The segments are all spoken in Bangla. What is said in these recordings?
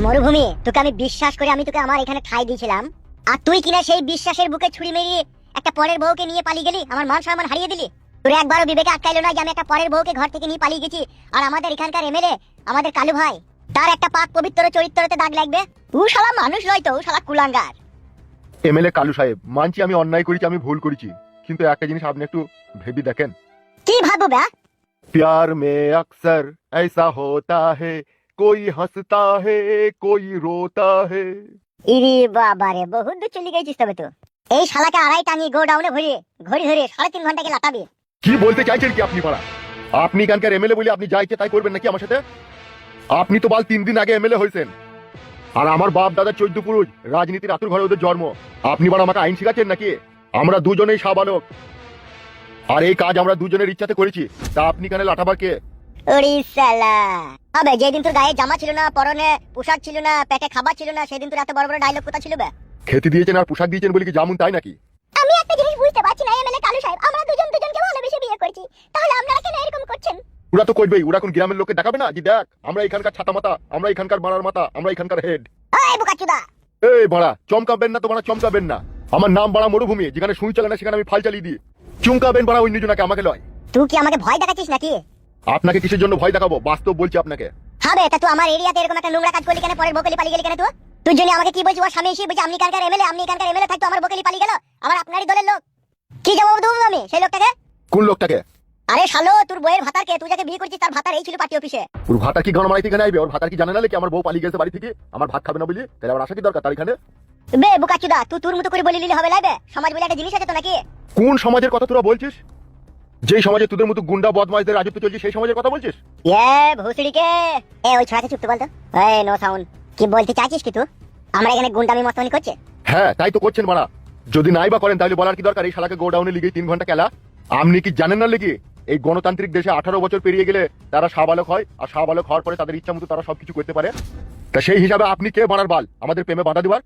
মরুভূমি, তোকে আমি বিশ্বাস করে আমি তোকে আমার এখানে ঠাঁই দিয়েছিলাম, আর তুই কিনা সেই বিশ্বাসের বুকে ছুরি মেরিয়ে একটা পরের বউকে নিয়ে পালিয়ে গেলি, আমার মান সম্মান হারিয়ে দিলি। তোর একবারও বিবেকে আটকাইলো না যে আমি একটা পরের বউকে ঘর থেকে নিয়ে পালিয়ে গেছি, আর আমাদের এখানকার এমএলএ আমাদের কালু ভাই, তার একটা পাক পবিত্র চরিত্রতে দাগ লাগবে? ও শালা মানুষ নয় তো, ও শালা কুলাঙ্গার। এমএলএ কালু সাহেব, মানছি আমি অন্যায় করেছি, আমি ভুল করেছি, কিন্তু একটা জিনিস আপনি একটু ভেবে দেখেন। কি ভাববো বে? प्यार में अक्सर ऐसा होता है, कोई हंसता है कोई रोता है। ইরে বাবা রে, বহুত দূর চলে গেছিস তবে তো। এই শালাকে আড়াই টাঙিয়ে গোডাউনে ভরিয়ে ঘড়ি ধরে 3.5 ঘন্টাকে লাটাবি। কি বলতে চাইছেন কি আপনি পাড়া? আপনি এখানকার এমএলএ বলে আপনি যা ইচ্ছে তাই করবেন নাকি আমার সাথে? আপনি তো বাল 3 দিন আগে এমএলএ হয়েছেন, আর আমার বাপ দাদা 14 পুরুষ রাজনীতির আতুর ঘরে ওদের জন্ম। আপনি বাড়া আমাকে আইন শিখাচ্ছেন নাকি? আমরা দুজনেই সাবালক, আর এই কাজ আমরা দুজনের ইচ্ছাতে করেছি, তা আপনি কেন লাটাবার কে? ওরে শালা, আবে যেদিন তোর গায়ে জামা ছিল না, পরনে পোশাক ছিল না, পেটে খাবার ছিল না, সেদিন তোর এত বড় বড় ডায়লগ কথা ছিল বে? খেতে দিয়েছেন আর পোশাক দিয়েছেন বলে কি জামুন তাই নাকি? আমি একটা জিনিস বুঝতে পারছি না এমএলএ কালু সাহেব, আমরা দুজন দুজনকে ভালোবেসে বিয়ে করেছি, তাহলে আপনারা কেন এরকম করছেন? ওরা তো করবেই, ওরা কোন গ্রামের লোককে দেখাবে না যে দেখ আমরা এখানকার ছাতা মাতা, আমরা এখানকার বাড়ার মাথা, আমরা এখানকার হেড। এই বোকাচুদা, এই বাড়া চমকাবেন না তো, বাড়া চমকাবেন না। আমার নাম বাড়া মরুভূমি, যেখানে সুই চলে না সেখানে আমি ফাল চালিয়ে দিই। চমকাবেন বাড়া অন্যজনকে, আমাকে লয়। তুই কি আমাকে ভয় দেখাচ্ছিস নাকি? আপনাকে কিসের জন্য ভয় দেখাবো, বাস্তব বলছি আপনাকে। হবে তা তুই আমার এরিয়াতে এরকম একটা নোংরা কাজ করলি কেন? পরের বকেলি পালিয়ে গেলি কেন তুই? তুই জন্য আমাকে কি বলছিস? ওর স্বামী এসে বলছে আপনি এখানকার এমএলএ, আপনি এখানকার এমএলএ থাকতো আমার বকেলি পালিয়ে গেল, আমার আপনারই দলের লোক। কি জবাব দেবো আমি সেই লোকটাকে? কোন লোকটাকে? আরে শালো, তোর বইয়ের ভাতারকে, তুই যাকে বিয়ে করছিস তার ভাতার এই ছিল পার্টি অফিসে। ওর ভাতা কি গান মারাইতে এখানে আইবে? ওর ভাতার কি জানে না কি আমার বউ পালিয়ে গেছে বাড়ি থেকে, আমার ভাত খাবে না বলি? তাহলে আমার আসা কি দরকার তার এখানে? বে বোকাচুদা, তুই তোর মতো করে বলে নিলে হবে লাইবে? সমাজ বলে একটা জিনিস আছে তো নাকি? কোন সমাজের কথা তোরা বলছিস? যেই সমাজে তোদের মতো গুন্ডা বদমাইশদের রাজত্ব চলছে সেই সমাজের কথা বলছিস? ভুসড়িকে ওই ছড়াতে চুপ তো বলতো। এই নো সাউন্ড, কি বলতে চাইছিস কি তুই? আমরা এখানে গুন্ডামি মস্তানি করছে? হ্যাঁ তাই তো করছেন বাড়া। যদি নাই বা করেন তাহলে বলার কি দরকার? এই শালাকে গোডাউনে লিগে 3 ঘন্টা খেলা। আপনি কি জানেন না লেগে এই গণতান্ত্রিক দেশে 18 বছর পেরিয়ে গেলে তারা সাবালক হয়, আর সাবালক হওয়ার পরে তাদের ইচ্ছা মতো তারা সবকিছু করতে পারে। তা সেই হিসাবে আপনি কে বানার বাল আমাদের প্রেমে বাধা দিবার?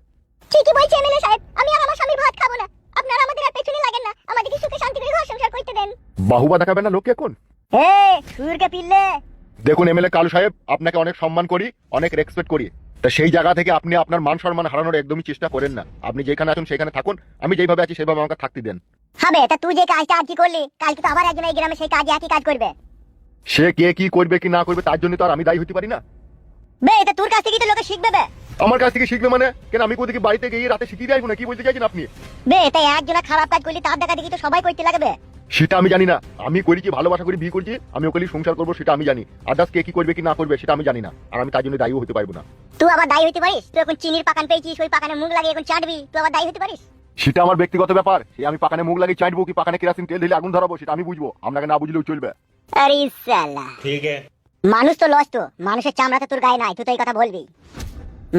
ঠিকই বলছে এমএলএ সাহেব, আমি আর আমার স্বামী ভাত খাবো না, আপনারা আমাদের আর পেছনে লাগেন না, আমাদেরকে সুখে শান্তি করে ঘর সংসার করতে দেন। বাহুবা দেখাবেন না লোককে এখন? সুরকে পিললে দেখুন এমএলএ কালু সাহেব, আপনাকে অনেক সম্মান করি, অনেক রেসপেক্ট করি, তা সেই জায়গা থেকে আপনি আপনার মান সম্মান হারানোর একদমই চেষ্টা করেন না। আপনি যেখানে আছেন সেখানে থাকুন, আমি যেভাবে আছি সেভাবে আমাকে থাকতে দেন। হবে তা তুই যে কাজটা আর কি করলি, কালকে তো আবার একজন এই গ্রামে সেই কাজ একই কাজ করবে। সে কে কি করবে কি না করবে তার জন্য তো আর আমি দায়ী হতে পারি না। বে এটা তোর কাছ থেকেই তো লোকে শিখবে বে। আমার কাছ থেকে শিখবে মানে? কেন আমি কোথাকে বাড়িতে গিয়ে রাতে শিখিয়ে যাইবো না? কি বলতে চাইছেন আপনি? বে তাই একজনা খারাপ কাজ করলি তার দেখা দেখি তো সবাই করতে লাগবে। সেটা আমি জানি না। আমি করেছি ভালোবাসা করে বিয়ে করছি, আমি ওকে সংসার করবো সেটা আমি জানি। আদার্স কে কি করবে কি না করবে সেটা আমি জানি না, আর আমি তার জন্য দায়ী হতে পারবো না। তুই আবার দায়ী হতে পারিস? তুই এখন চিনির পাকান পেয়েছিস, ওই পাকানে মুখ লাগিয়ে এখন চাটবি, তুই আবার দায়ী হতে পারিস? সেটা আমার ব্যক্তিগত ব্যাপার। সে আমি পাকানে মুখ লাগিয়ে চাইবো কি পাকানে কেরাসিন তেল ঢেলে আগুন ধরাবো সেটা আমি বুঝবো, আপনাকে না বুঝলেও চলবে। আরে শালা, ठीक है। মানুষ তো লস, তো মানুষের চামড়াতে তোর গায়ে নাই, তুই তো এই কথা বলবি।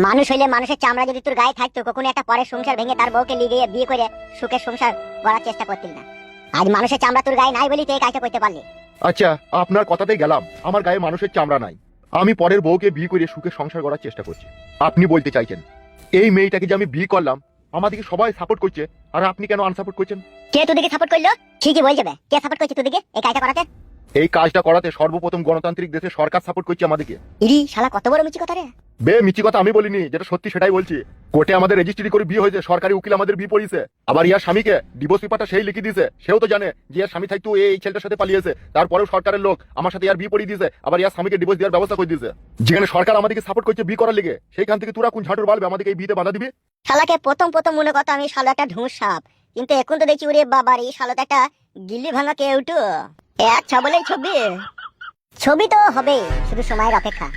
মানুষ হইলে মানুষের চামড়া যদি তোর গায়ে থাকতো, কখনো একটা পরের সংসার ভেঙে তার বউকে লিগিয়ে বিয়ে করে সুখের সংসার করার চেষ্টা করতিল না। আজ মানুষের চামড়া তোর গায়ে নাই বলি তুই এই কাজটা করতে পারলি। আচ্ছা আপনার কথাতেই গেলাম, আমার গায়ে মানুষের চামড়া নাই, আমি পরের বউকে বিয়ে করে সুখের সংসার করার চেষ্টা করছি। আপনি বলতে চাইছেন এই মেয়েটাকে যে আমি বিয়ে করলাম আমাদেরকে সবাই সাপোর্ট করছে, আর আপনি কেন আনসাপোর্ট করছেন? কে তোদেরকে সাপোর্ট করলো? ঠিকই বল যাবে, কে সাপোর্ট করছে তোদেরকে এই কাজটা করাতে? এই কাজটা করাতে সর্বপ্রথম গণতান্ত্রিক দেশে সরকার সাপোর্ট করছে আমাদেরকে। ইরি শালা, কত বড় মিছি কথা রে। বে মিছি কথা আমি বলিনি, যেটা সত্যি সেটাই বলছি। কোর্টে আমাদের রেজিস্ট্রি করে বিয়ে হয়েছে, সরকারি উকিল আমাদের বিয়ে পড়িয়েছে, আবার ইয়ার স্বামীকে ডিভোর্স পেপারটা সেই লিখে দিয়েছে। সেও তো জানে যে ইয়ার স্বামী থাকতো এই ছেলেটার সাথে পালিয়েছে, তারপরেও সরকারের লোক আমার সাথে ইয়ার বিয়ে পড়িয়ে দিয়েছে, আবার ইয়ার স্বামীকে ডিভোর্স দেওয়ার ব্যবস্থা করে দিয়েছে। যেখানে সরকার আমাদেরকে সাপোর্ট করছে বিয়ে করার লিগে, সেইখান থেকে তোরা কোন ঝাঁটুর বালবে আমাদেরকে এই বিয়েতে বাধা দিবি? শালাকে প্রথম প্রথম মনে কথা আমি শালা একটা ঢুঁস সাপ, কিন্তু এখন তো দেখছি ওরে বাবার এই শালা একটা গিল্লি ভাঙা কেউটু। এক ছবলেই ছবি, ছবি তো হবে, শুধু সময়ের অপেক্ষা।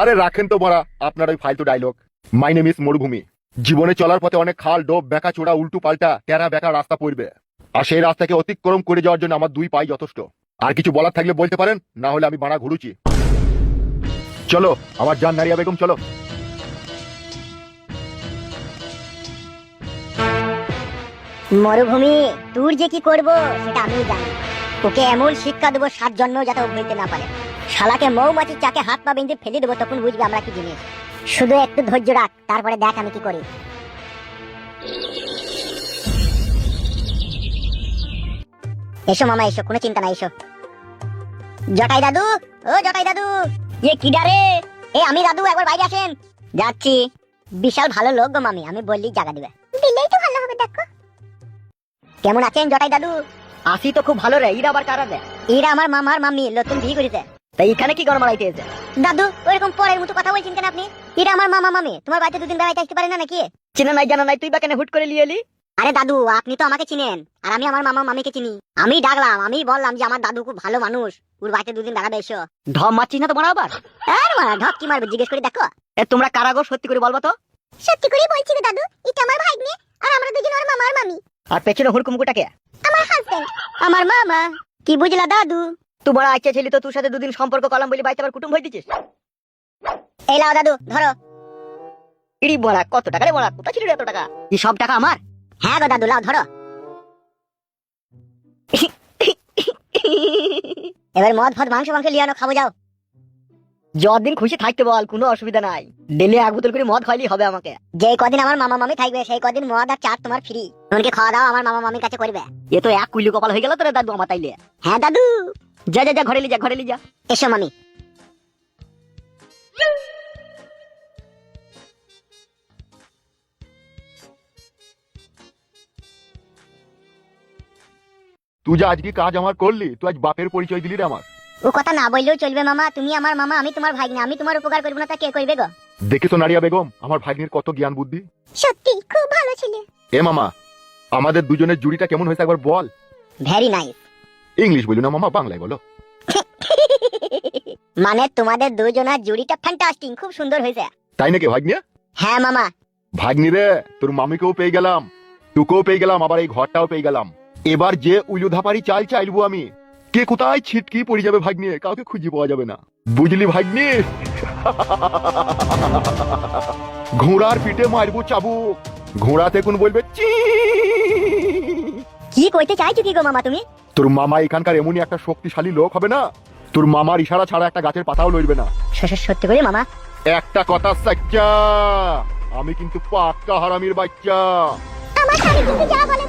আরে রাখেন তো বড়া আপনার ওই ফালতু ডায়লগ। মাই নেম ইজ মরুভূমি। জীবনে চলার পথে অনেক খাল ডোব বেঁকা চোড়া উল্টু পাল্টা টেরা বেঁকা রাস্তা পড়বে, আর সেই রাস্তাকে অতিক্রম করে যাওয়ার জন্য আমার 2 পাই যথেষ্ট। আর কিছু বলার থাকলে বলতে পারেন, না হলে আমি বাড়া ঘুরুছি। চলো আমার জান নারিয়া বেগম, চলো। মরুভূমি, তোর যে কি করবো সেটা আমি জানি। ওকে এমন শিক্ষা দেবো 7 জন্মেও যাতে ও ভুলতে না পারে। শালাকে মৌমাছির চাকে হাত পা বেঁধে ফেলে দেবো, তখন বুঝবি আমরা কি জিনিস। শুধু একটু ধৈর্য রাখ, তারপরে দেখ আমি কি করি। এসো মামা এসো, কোনো চিন্তা নাই, এসো। জটাই দাদু, ও জটাই দাদু। কি ডারে? আমি দাদু, একবার বাইরে আসেন। যাচ্ছি। বিশাল ভালো লোক গো মামি, আমি বললি জায়গা দিবে। দিলেই তো ভালো হবে। দেখো কেমন আছেন জটাই দাদু? আসি তো খুব ভালো রে। ইরা আবার কারা রে? এরা আমার মামার মামি, নতুন বিয়ে করেছে। তাই এখানে কি গরম মারাইতে এসে? দাদু ওইরকম পরের মতো কথা বলছেন কেন আপনি? এরা আমার মামা মামি, তোমার বাড়িতে দুদিন বেড়াইতে আসতে পারে না নাকি? চিনা নাই জানা নাই, তুই বা কেন হুট করে লিয়ে এলি? আরে দাদু আপনি তো আমাকে চিনেন, আর আমি আমার মামা মামিকে চিনি। আমি ডাকলাম, আমি বললাম যে আমার দাদু খুব ভালো মানুষ, ওর বাড়িতে দুদিন বেড়াবে এসো। ঢম মারছিস না তো মারা আবার? আর মারা ঢক কি মারবে জিজ্ঞেস করে দেখো। এ তোমরা কারা গো, সত্যি করে বলবা তো। সত্যি করে বলছি গো দাদু, এটা আমার ভাগ্নে, আর আমরা দুজন ওর মামা আর মামি। আর পেছনে হুড়কুমকুটাকে? আমার হাজবেন্ড, আমার মামা। কি বুঝলা দাদু? তুই বড় আচ্ছা ছিলি তো, তোর সাথে দুদিন সম্পর্ক করলাম বলি বাড়িতে আবার কুটুম হয়ে দিছিস। এই লাও দাদু ধরো। ইড়ি বড়া, কত টাকা রে বড়া? কোথা ছিল রে এত টাকা? কি সব টাকা আমার? হ্যাঁ গো দাদু লাও ধরো। এবার মদ ফদ মাংস মাংস লিয়ানো খাবো যাও। যতদিন খুশি থাকতে বল, কোনো অসুবিধা নাই। ডেলি এক বোতল করে মদ খাইলেই হবে আমাকে। যেই কদিন আমার মামা মামি থাকবে সেই কদিন মদ আর চাট তোমার ফ্রি। তোমাকে খাওয়া দাওয়া আমার মামা মামির কাছে করবে। এ তো এক কুইলি কপাল হয়ে গেল তোরে দাদু আমার তাইলে। হ্যাঁ দাদু। যা যা যা, ঘরে লি যা, ঘরে লি যা। এসো মামি। তুই যে আজকে কাজ আমার করলি, তুই আজ বাপের পরিচয় দিলি রে আমার। ও কথা না বললেও চলবে মামা, তুমি আমার মামা, আমি তোমার ভাগ্নে, আমি তোমার উপকার করবো না তা কে করবে গো? দেখিস নারিয়া বেগম আমার ভাগ্নির কত জ্ঞান বুদ্ধি। সত্যি খুব ভালো ছেলে। এ মামা, আমাদের দুজনের জুড়িটা কেমন হয়েছে একবার বল। Very nice. ইংলিশ বলি না মামা, বাংলায় বলো। মানে তোমাদের দুজনের জুড়িটা ফ্যান্টাস্টিক, খুব সুন্দর হয়েছে। তাই নাকি ভাগ্নি? হ্যাঁ মামা। ভাগ্নি রে, তোর মামিকেও পেয়ে গেলাম, তোকেও পেয়ে গেলাম, আবার এই ঘরটাও পেয়ে গেলাম। এবার যে উলুধাপারি চাল চাইলবো আমি, কে কোথায় ছিটকি পড়ে যাবে ভাগ্নি, কাউকে খুঁজে পাওয়া যাবে না। বুঝলি ভাগ্নি? ঘোড়ার পিঠে মারবো চাবুক, ঘোড়াতে কোন বলবে চি। কি কইতে চাইছো কি গো মামা তুমি? তোর মামা এখানকার এমনই একটা শক্তিশালী লোক হবে না, তোর মামার ইশারা ছাড়া একটা গাছের পাতাও লড়বে না। সত্যি করে মামা? একটা কথা সাচ্চা, আমি কিন্তু পাক্কা হারামির বাচ্চা। আমার স্বামী কিন্তু যা বলে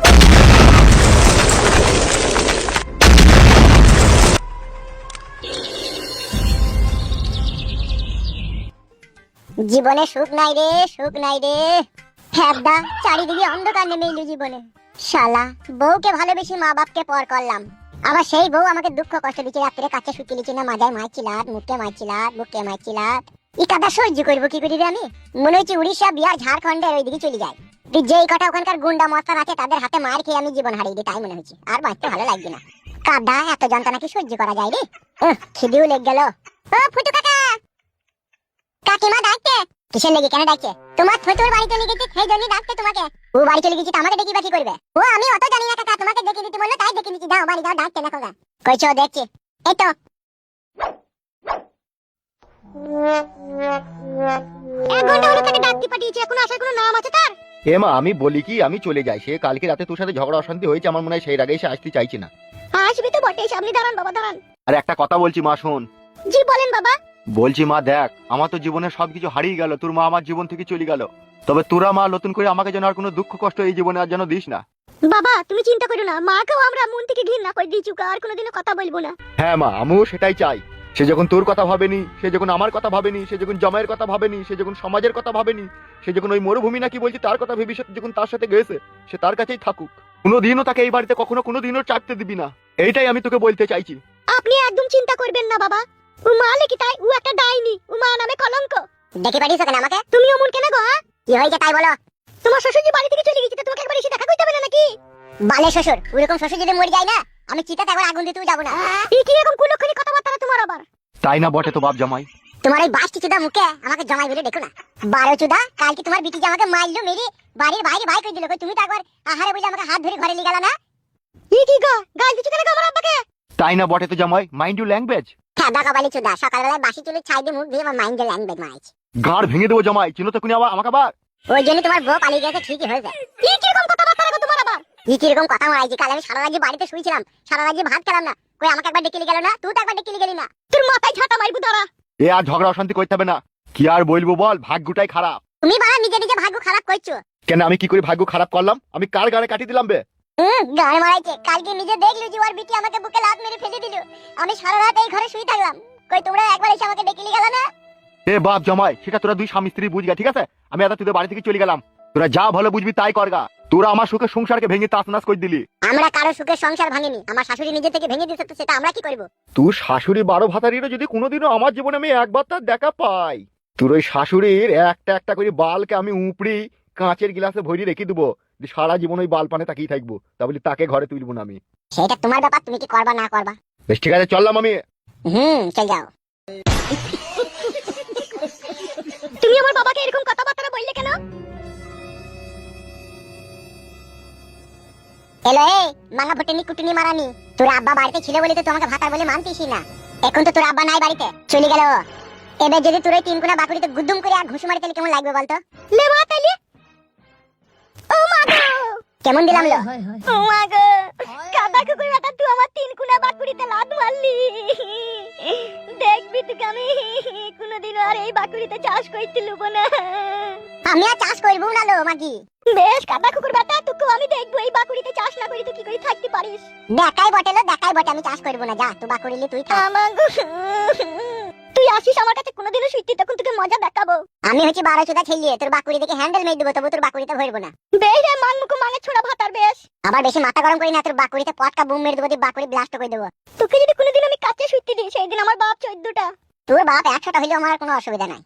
জীবনে সুখ নাই রে, সুখ নাই রে। হ্যাঁ চারিদিকে অন্ধকার নেমে এলো জীবনে। শালা বউকে ভালোবেসে মা বাপকে পর করলাম, আবার সেই বউ আমাকে দুঃখ কষ্ট দিচ্ছে। রাত্রে কাছে শুতে লিছি না, মাজায় মারছিলাত, মুখে মারছিলাত, বুকে মারছিলাত। ই কাদা সহ্য করবো কি করি রে আমি? মনে হচ্ছে উড়িষ্যা, বিহার, ঝাড়খণ্ডের ওইদিকে চলে যায়। তুই যেই কটা ওখানকার গুন্ডা মস্তান আছে তাদের হাতে মার খেয়ে আমি জীবন হারিয়ে দিই, তাই মনে হচ্ছে। আর বাঁচতে ভালো লাগবে না। কাদা এত যন্ত্রণা কি সহ্য করা যায় রে? খিদেও লেগে গেল। ও ফুটু কাকা, কাকিমা ডাকছে। কিসের লেগে, কেন ডাকছে? তোমার ফুটুর বাড়ি চলে গেছে, সেই জন্যই ডাকছে তোমাকে। ও বাড়ি চলে গেছে, আমাকে দেখি বা কি করবে? ও আমি অত জানি না কাকা, তোমাকে দেখে দিতে বললো তাই দেখে নিচ্ছি। যাও বাড়ি যাও, ডাকছে না খোকা। কইছো দেখছি, এই তো। এক ঘন্টা হলো তাকে ডাকতে পাঠিয়েছি, এখন আসার কোনো নাম আছে তার? এমা আমি বলি কি, আমি চলে যাই, সে কালকে রাতে তোর সাথে ঝগড়া অশান্তি হয়েছে, আমার মনে হয় সেই রাগে সে আসতে চাইছি না। আসবি তো বটেই, সামনে দাঁড়ান বাবা দাঁড়ান। আর একটা কথা বলছি মা, শোন। জি বলেন বাবা। বলছি মা দেখ, আমার তো জীবনের সবকিছু হারিয়ে গেল, তোর মা আমার জীবন থেকে চলে গেল, তবে তোরা মা নতুন করে আমাকে যেন আর কোনো দুঃখ কষ্ট এই জীবনে আর যেন দিস না। বাবা তুমি চিন্তা করো না, মাকেও আমরা মন থেকে ঘৃণা করে দিয়েছি, আর কোনোদিনও কথা বলবো না। হ্যাঁ মা, আমিও সেটাই চাই। সে যখন তোর কথা ভাবেনি, সে যখন আমার কথা ভাবেনি, সে যখন জামাইয়ের কথা ভাবেনি, সে যখন সমাজের কথা ভাবেনি, সে যখন ওই মরুভূমি নাকি বলছি তার কথা ভেবে যখন তার সাথে গেছে, সে তার কাছেই থাকুক। কোনোদিনও তাকে এই বাড়িতে কখনো কোনোদিনও চাকতে দিবি না, এইটাই আমি তোকে বলতে চাইছি। আপনি একদম চিন্তা করবেন না বাবা, ও মা লেকি তাই, ও একটা ডাইনি, ও মা নামে কলঙ্ক। দেখে পারিস কেন আমাকে? তুমি অমন কেন গো? কি হয়েছে তাই বলো। তোমার শ্বশুর যে বাড়ি থেকে চলে গেছে, তোমাকে একবার এসে দেখা করতে হবে না নাকি? বালে শ্বশুর, ওরকম শ্বশুর যদি মরে যায় না, আমি চিতাতে একবার আগুন দিতেও যাবো না। এই কি এরকম কুলক্ষণী কথাবার্তা তোমার আবার? তাই না বটে তো বাপ জামাই? তোমার এই বাসটি চুদা মুখে আমাকে জামাই বলে দেখো না। বারো চুদা, কালকে তোমার বিটি যে আমাকে মারলো, মেরে বাড়ির বাইরে বাইর করে দিল, তুমি তো একবার আহারে বলে আমাকে হাত ধরে ঘরে নিয়ে গেল না। ই কি গো, গাল দিচ্ছ কেন আমার আব্বাকে? তাই না বটে তো জামাই, মাইন্ড ইউ ল্যাঙ্গুয়েজ। হ্যাঁ দেখা বালি চুদা, সকালবেলায় বাসি চুলে ছাই দিয়ে মুখ দিয়ে আমার মাইন্ডে ল্যাঙ্গুয়েজ মারাইছে। গাড় ভেঙে দেবো জামাই, চিনো তো কোনি আবার আমাকে আবার। ওই জন্য তোমার বউ পালিয়ে গেছে, ঠিকই হয়েছে। কি কিরকম কথাবার্তা রাখো তোমার আবার? কি কিরকম কথা মারাইছি? কাল আমি সারা রাত বাড়িতে শুয়েছিলাম, সারা রাত ভাত খেলাম না, কই আমাকে একবার ডেকে গেল না? তুই তো একবার ডেকে গেলি না। তোর মাথায় ঝাঁটা মারবো দাঁড়া। এ আর ঝগড়া অশান্তি করতে হবে না, কি আর বলবো বল, ভাগ্যটাই খারাপ। তুমি বাবা নিজে নিজে ভাগ্য খারাপ করছো। কেন আমি কি করে ভাগ্য খারাপ করলাম? আমি কার গাড়ে কাটিয়ে দিলাম বে? গান মারাইছে। কালকে নিজে দেখলি যে ওর বিটি আমাকে বুকে লাত মেরে ফেলে দিল, আমি সারা রাত এই ঘরে শুয়ে থাকলাম, কই তোমরা একবার এসে আমাকে ডেকে গেল না? এ বাপ জামাই, সেটা তোরা দুই স্বামী স্ত্রী বুঝগা, ঠিক আছে? আমি আদা তোদের বাড়ি থেকে চলে গেলাম। তোরা যা ভালো বুঝবি তাই করগা। তোরা আমার সুখে সংসারকে ভেঙে তাসনাস করে দিলি। আমরা কারো সুখের সংসার ভাঙিনি, আমার শাশুড়ি নিজে থেকে ভেঙে দিয়েছে, তো সেটা আমরা কি করব? তুই শাশুড়ি 12 ভাতারিরও যদি কোনোদিনও আমার জীবনে আমি একবার তার দেখা পাই, তোর ওই শাশুড়ির একটা একটা করে বালকে আমি উপড়ি কাঁচের গ্লাসে ভরি রেখে দেবো, যে সারা জীবন ওই বাল পানে তাকিয়ে থাকবো, তা বলি তাকে ঘরে তুলবো না আমি। সেটা তোমার ব্যাপার, তুমি কি করবা না করবা। বেশ ঠিক আছে, চললাম আমি। চল যাও। তুমি আমার বাবাকে এরকম কথাবার্তা বললে কেন? এলো এই মাঙ্গা ভুটনি কুটনি মারানি, তোর আব্বা বাড়িতে ছিল বলে তো তোমাকে ভাতার বলে মানতিস না। এখন তো তোর আব্বা নাই বাড়িতে, চলে গেল। এবার যদি তোর ওই তিন কোনা বাকুড়িতে গুদ্দুম করে আর ঘুষি মারি তাহলে কেমন লাগবে বলতো? লে মা তাইলে। ও মা গো, কেমন দিলাম লো? ও মা গো, কাদা কুকুর বেটা, তুই আমার তিন কোনা বাকুড়িতে লাত মারলি। দেখবি তুই আমি কোনোদিন আর এই বাকুড়িতে চাষ করতে লুবো না। আমি আর চাষ করবো না লো মাগি। বেশ কাদা কুকুর বেটা, তোকে আমি দেখবো এই বাকুড়িতে চাষ না করি তুই কি করে থাকতে পারিস। দেখাই বটে লো, দেখাই বটে, আমি চাষ করবো না, যা তুই বাকুড়িলে তুই থাক। তুই আসিস আমার কাছে কোনোদিনও শুইতি, তখন তোকে মজা দেখাবো। আমি হচ্ছে 12 চোদা ছেলে, তোর বাকুড়ি দেখে হ্যান্ডেল মেরে দেবো, তবু তোর বাকুড়িতে ভরবো না। বেশ রে মাং মুখ মাঙে ছোড়া ভাতার বেশ। আবার বেশি মাথা গরম করি না, তোর বাকুড়িতে পটকা বুম মেরে দেবো, তুই বাকুড়ি ব্লাস্ট করে দেবো। তোকে যদি কোনোদিন আমি কাছে শুইতে দিই, সেই দিন আমার বাপ 14টা। তোর বাপ 100টা হইলেও আমার কোনো অসুবিধা নাই।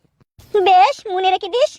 বেশ মনে রেখে দিস।